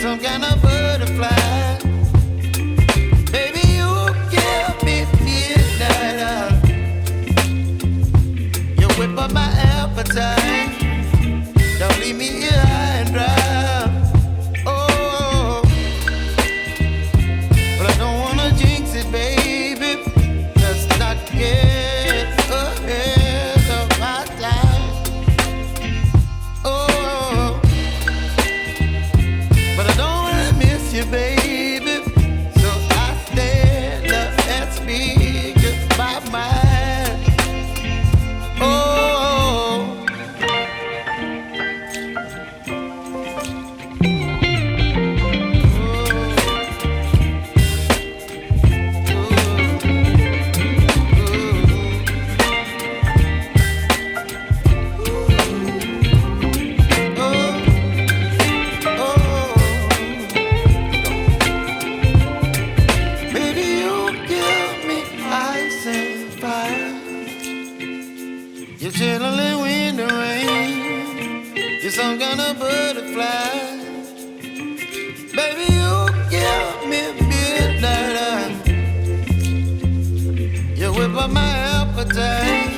some kind of butterfly. Baby, you give me midnight. You whip up my appetite. Don't leave me here high and dry. Oh, but I don't wanna jinx it, baby. Let's not get ahead of my time. Oh, but I don't wanna miss you, baby. So I stand up and speak my mind. Oh. You're chilling when the rain. You're some kind of butterfly. Baby, you give me midnight. You whip up my appetite.